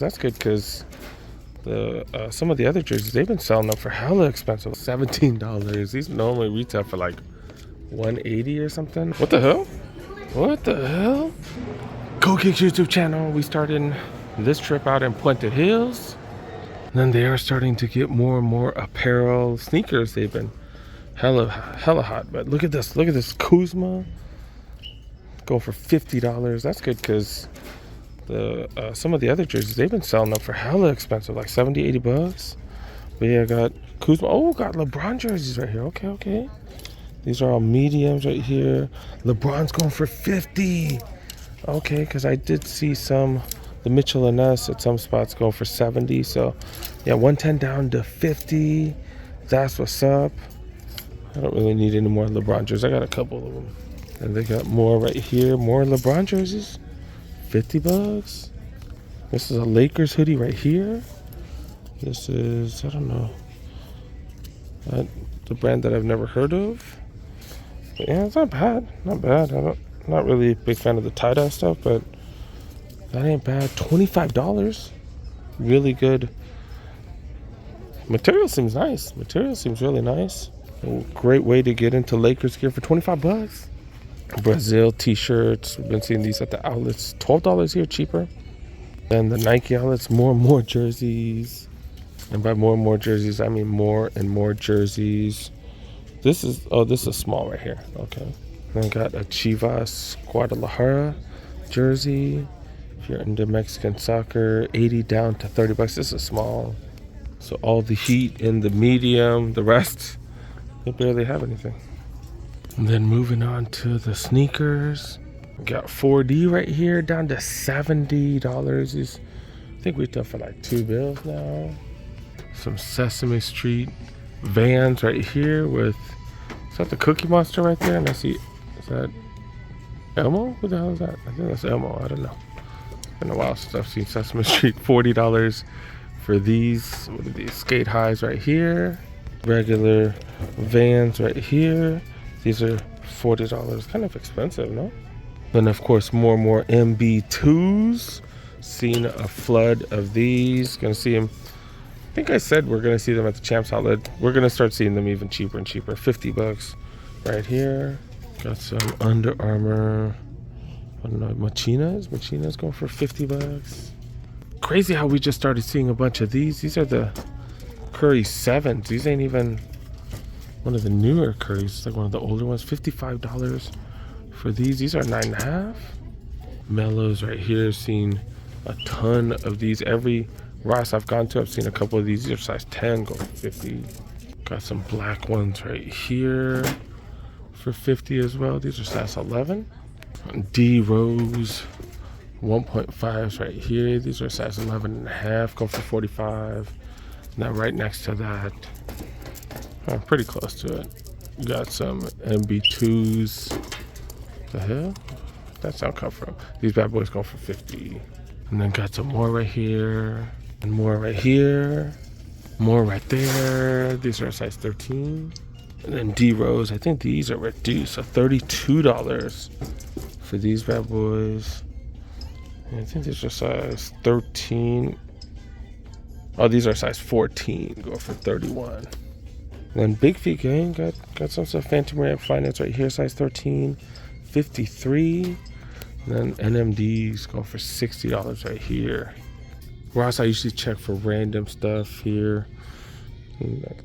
That's good because the some of the other jerseys, they've been selling them for hella expensive. $17. These normally retail for like $180 or something. What the hell? What the hell? Go Kicks YouTube channel. We started this trip out in Puente Hills. And then they are starting to get more and more apparel, sneakers. They've been hella hot. But look at this. Look at this Kuzma. Going for $50. That's good because the some of the other jerseys, they've been selling them for hella expensive, like $70-$80. But yeah, I got Kuzma. Oh, got LeBron jerseys right here. Okay. These are all mediums right here. LeBron's going for $50. Okay, because I did see some, the Mitchell and S at some spots go for $70. So yeah, 110 down to $50. That's what's up. I don't really need any more LeBron jerseys. I got a couple of them. And they got more right here. More LeBron jerseys. $50. This is a Lakers hoodie right here. This is, I don't know, the brand that I've never heard of. But yeah, it's not bad. Not bad. I'm not really a big fan of the tie-dye stuff, but that ain't bad. $25. Really good. Material seems nice. Material seems really nice. A great way to get into Lakers gear for $25. Brazil t-shirts. We've been seeing these at the outlets. $12 here, cheaper. And the Nike outlets, more and more jerseys. And by more and more jerseys, I mean more and more jerseys. This is small right here. Okay. Then got a Chivas Guadalajara jersey. If you're into Mexican soccer, 80 down to $30. This is small. So all the heat in the medium, the rest, they barely have anything. And then moving on to the sneakers. We got 4D right here down to $70. These, I think we took for like $2 now. Some Sesame Street Vans right here with, is that the Cookie Monster right there? And I see, is that Elmo? Who the hell is that? I think that's Elmo. I don't know. Been a while since I've seen Sesame Street. $40 for these. What are these? Skate highs right here. Regular Vans right here. These are $40. Kind of expensive, no? Then of course more and more MB2s. Seen a flood of these. Gonna see them. I think I said we're gonna see them at the Champs outlet. We're gonna start seeing them even cheaper and cheaper. $50 right here. Got some Under Armour. I don't know, Machina's going for $50. Crazy how we just started seeing a bunch of these. These are the Curry 7s. These ain't even one of the newer Currys. It's like one of the older ones. $55 for these. These are 9.5. Mellows right here. Seen a ton of these. Every Ross I've gone to, I've seen a couple of these. These are size 10, go for $50. Got some black ones right here for $50 as well. These are size 11. D Rose 1.5s right here. These are size 11.5, go for $45. Now right next to that, pretty close to it, you got some MB2s. The hell? That's not come from. These bad boys go for $50. And then got some more right here. And more right here. More right there. These are size 13. And then D Rose, I think these are reduced. So $32 for these bad boys. And I think these are size 13. Oh, these are size 14. Go for $31. And then Big Feet Gang got some stuff. Phantom Ramp Finance right here, size 13. $53. And then NMDs go for $60 right here. Ross, I usually check for random stuff here.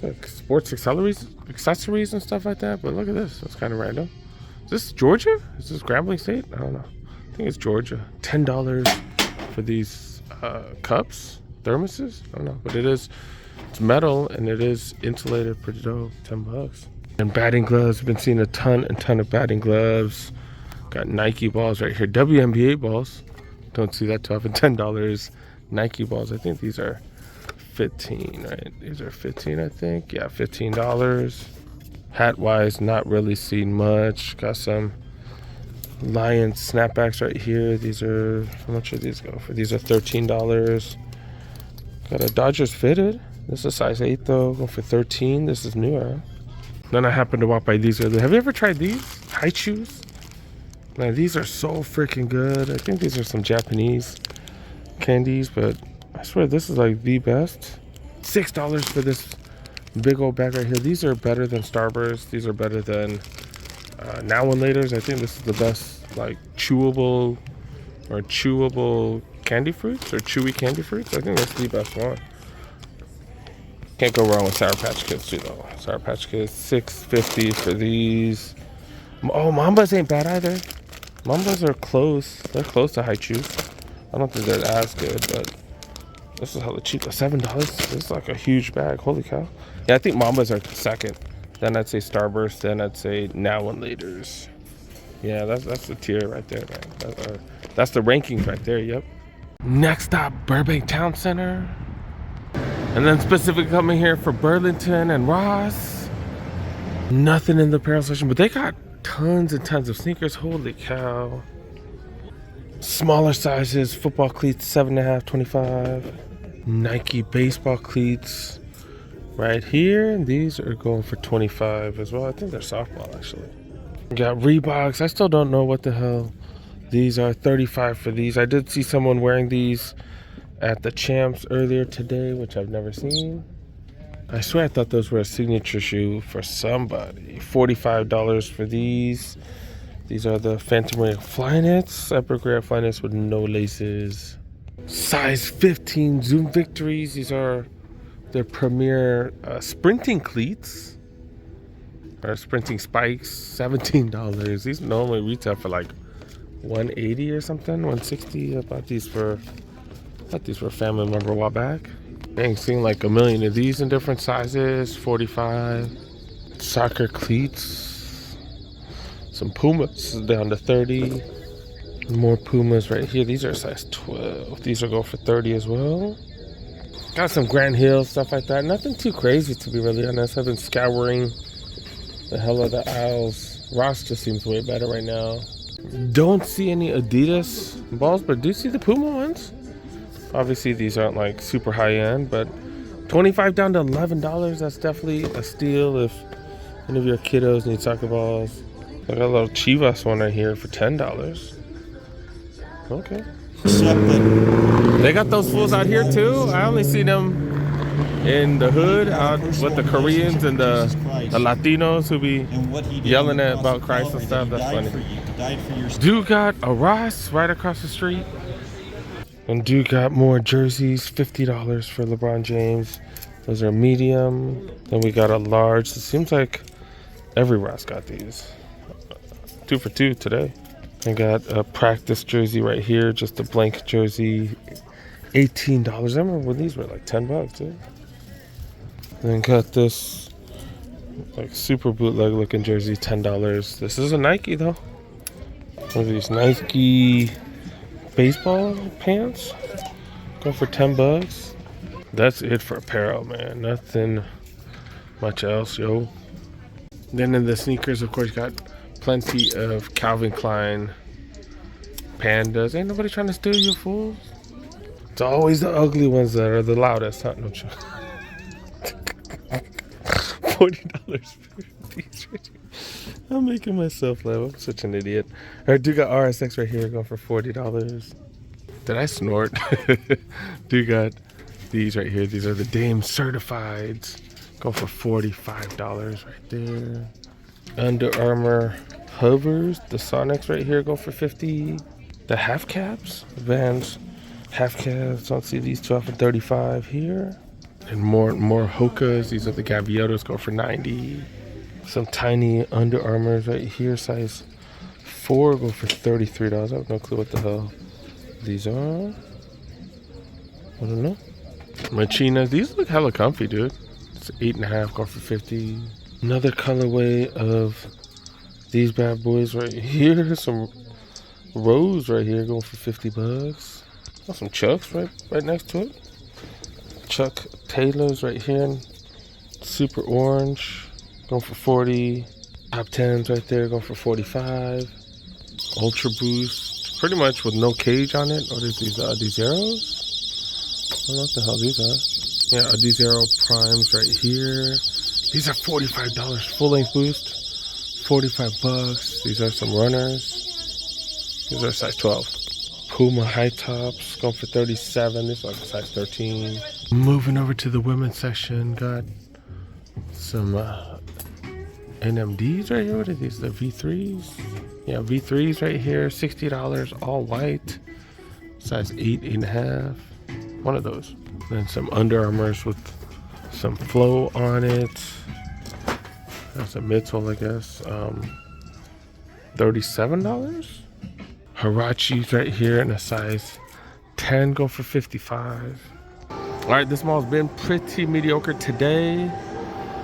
Like sports accessories and stuff like that. But look at this. That's kind of random. Is this Georgia? Is this Grambling State? I don't know. I think it's Georgia. $10 for these cups, thermoses. I don't know. But it's metal and it is insulated. Pretty dope. $10. And batting gloves. I've been seeing a ton of batting gloves. Got Nike balls right here. WNBA balls. Don't see that too often. $10. Nike balls. I think these are 15, right? These are 15, I think. Yeah, $15. Hat wise, not really seen much. Got some Lions snapbacks right here. These are, how much are these go for? These are $13. Got a Dodgers fitted. This is size 8 though. Go for $13. This is newer. Then I happened to walk by these earlier. Have you ever tried these? High chews? Man, these are so freaking good. I think these are some Japanese candies, but I swear this is like the best. $6 for this big old bag right here. These are better than Starburst. These are better than Now and Laters. I think this is the best like chewable candy fruits or chewy candy fruits. I think that's the best one. Can't go wrong with Sour Patch Kids too though. Sour Patch Kids, $6.50 for these. Oh, Mambas ain't bad either. Mambas are close. They're close to High Chews. I don't think they're as good, but this is hella cheap. $7. This is like a huge bag. Holy cow. Yeah, I think Mambas are second. Then I'd say Starburst. Then I'd say Now and Laters. Yeah, that's the tier right there, man. That's the rankings right there. Yep. Next stop, Burbank Town Center. And then specifically coming here for Burlington and Ross. Nothing in the apparel section, but they got tons and tons of sneakers. Holy cow. Smaller sizes, football cleats, 7.5, 25. Nike baseball cleats right here. And these are going for 25 as well. I think they're softball actually. We got Reeboks. I still don't know what the hell these are. 35 for these. I did see someone wearing these at the Champs earlier today, which I've never seen. I swear I thought those were a signature shoe for somebody. $45 for these. These are the Phantom Ray Flyknits. Epic Rare Flyknits with no laces. Size 15 Zoom Victories. These are their premier sprinting cleats. Or sprinting spikes. $17. These normally retail for like $180 or something. $160. I bought these for a family member a while back. Dang, seeing like a million of these in different sizes. $45. Soccer cleats. Some Pumas down to $30. More Pumas right here. These are size 12. These are going for $30 as well. Got some Grand Hill, stuff like that. Nothing too crazy, to be really honest. I've been scouring the hell of the aisles. Ross just seems way better right now. Don't see any Adidas balls, but do see the Puma ones. Obviously, these aren't like super high end, but $25 down to $11. That's definitely a steal if any of your kiddos need soccer balls. I got a little Chivas one right here for $10. Okay. They got those fools out here too. I only see them in the hood out with the Koreans and the Latinos who be yelling about Christ and stuff. That's funny. Dude got a Ross right across the street. And dude got more jerseys, $50 for LeBron James. Those are medium. Then we got a large. It seems like every Ross got these. 2 for 2 today. I got a practice jersey right here, just a blank jersey, $18. I remember when these were like $10 too. Then got this like super bootleg looking jersey, $10. This is a Nike though. One of these Nike baseball pants, go for $10. That's it for apparel, man. Nothing much else, yo. Then in the sneakers, of course, got plenty of Calvin Klein Pandas. Ain't nobody trying to steal you, fools. It's always the ugly ones that are the loudest, huh? No joke. $40 for these. I'm making myself laugh. I'm such an idiot. I do got RSX right here going for $40. Did I snort? Do got these right here. These are the Dame Certifieds. Go for $45 right there. Under Armour hovers, the Sonics right here go for $50. The half caps, Vans half caps. Don't see these 12 for $35 here. And more Hokas. These are the Gaviotas, go for $90. Some tiny Under Armours right here, size 4, go for $33. I have no clue what the hell these are. I don't know. Machinas, these look hella comfy, dude. It's 8.5, go for $50. Another colorway of these bad boys right here. Some Rose right here going for $50. Got some Chucks right next to it. Chuck Taylors right here. Super orange going for $40. Top 10s right there going for $45. Ultra Boost, pretty much with no cage on it. What is these arrows? I don't know what the hell these are. Yeah, these Arrow Primes right here. These are $45 full length boost, $45. These are some runners. These are size 12. Puma high tops going for 37. This is like a size 13. Moving over to the women's section, got some NMDs right here. What are these? The V3s? Yeah, V3s right here, $60, all white, size 8, 8.5. One of those. Then some Under Armours with some flow on it. That's a midsole, I guess. $37. Huaraches right here in a size 10, go for 55. All right, this mall's been pretty mediocre today.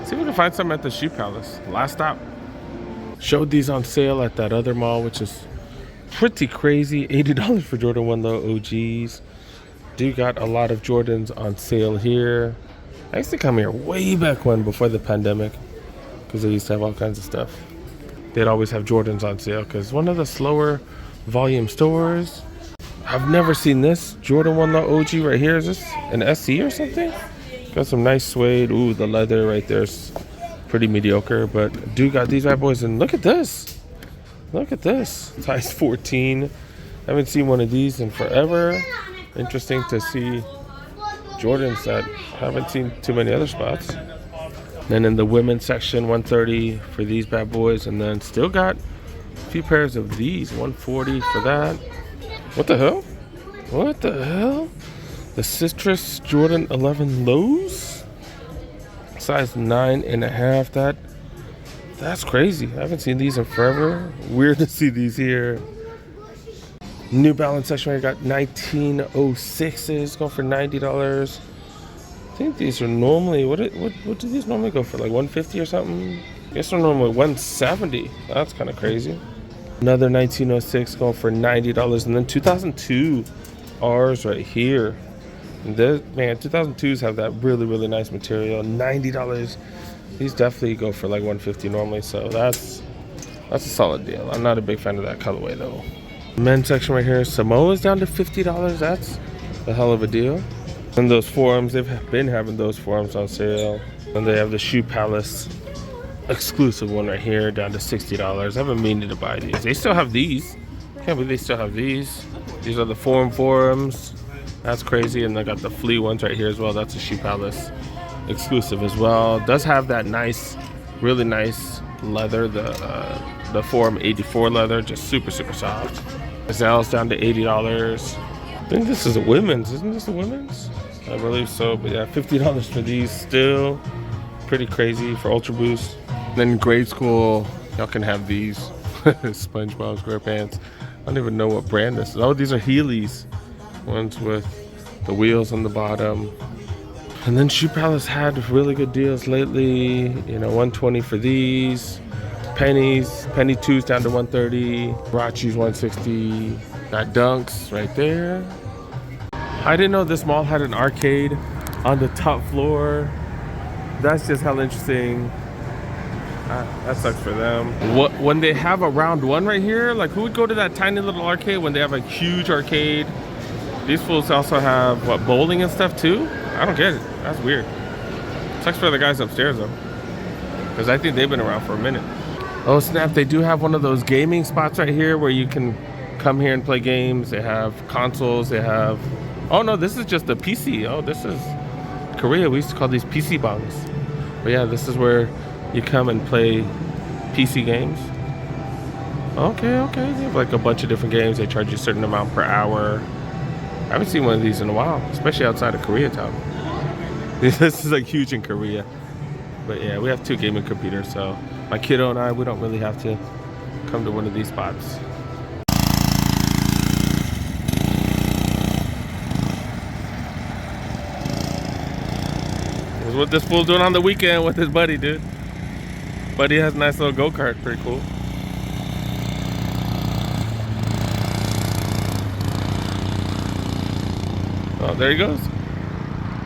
See if we can find some at the Shoe Palace. Last stop. Showed these on sale at that other mall, which is pretty crazy. $80 for Jordan 1 Low OGs. Do got a lot of Jordans on sale here. I used to come here way back when, before the pandemic, because they used to have all kinds of stuff. They'd always have Jordans on sale because one of the slower volume stores. I've never seen this Jordan 1 Low OG right here. Is this an SC or something? Got some nice suede. Ooh, the leather right there's pretty mediocre, but do got these bad boys. And look at this. Look at this. Size 14. I haven't seen one of these in forever. Interesting to see Jordans that haven't seen too many other spots. Then in the women's section, 130 for these bad boys, and then still got a few pairs of these, 140 for that. What the hell? What the hell? The Citrus Jordan 11 lows, size 9.5. That's crazy. I haven't seen these in forever. Weird to see these here. New Balance section right here, got 1906s going for $90. I think these are normally, what do these normally go for, like 150 or something? I guess they're normally 170. That's kind of crazy. Another 1906 going for $90, and then 2002 R's right here. And this, man, 2002s have that really nice material. $90. These definitely go for like 150 normally, so that's a solid deal. I'm not a big fan of that colorway though. Men's section right here, Samoa's down to $50. That's a hell of a deal. And those forums, they've been having those forums on sale. And they have the Shoe Palace exclusive one right here, down to $60. I've been meaning to buy these. They still have these. Can't believe they still have these. These are the forums. That's crazy. And they got the flea ones right here as well. That's a Shoe Palace exclusive as well. Does have that nice, really nice leather, the Forum 84 leather, just super soft. Gazelle's down to $80. I think this is a women's. Isn't this a women's? I believe so. But yeah, $50 for these. Still pretty crazy for Ultra Boost. Then grade school, y'all can have these SpongeBob SquarePants. I don't even know what brand this is. Oh, these are Heelys, ones with the wheels on the bottom. And then Shoe Palace had really good deals lately. You know, 120 for these. Penny 2s down to 130. Rachi's 160. Got Dunks right there. I didn't know this mall had an arcade on the top floor. That's just hella interesting. That sucks for them. When they have a round one right here, like who would go to that tiny little arcade when they have a huge arcade? These fools also have, what, bowling and stuff too? I don't get it. That's weird. Sucks for the guys upstairs though, because I think they've been around for a minute. Oh snap, they do have one of those gaming spots right here where you can come here and play games. They have consoles, they have, oh no, this is just a PC. Oh, this is Korea. We used to call these PC bongs. But yeah, this is where you come and play PC games. Okay. They have like a bunch of different games. They charge you a certain amount per hour. I haven't seen one of these in a while, especially outside of Koreatown. This is like huge in Korea. But yeah, we have 2 gaming computers, so my kiddo and I, we don't really have to come to one of these spots. This is what this fool's doing on the weekend with his buddy, dude. Buddy has a nice little go-kart, pretty cool. Oh, there he goes.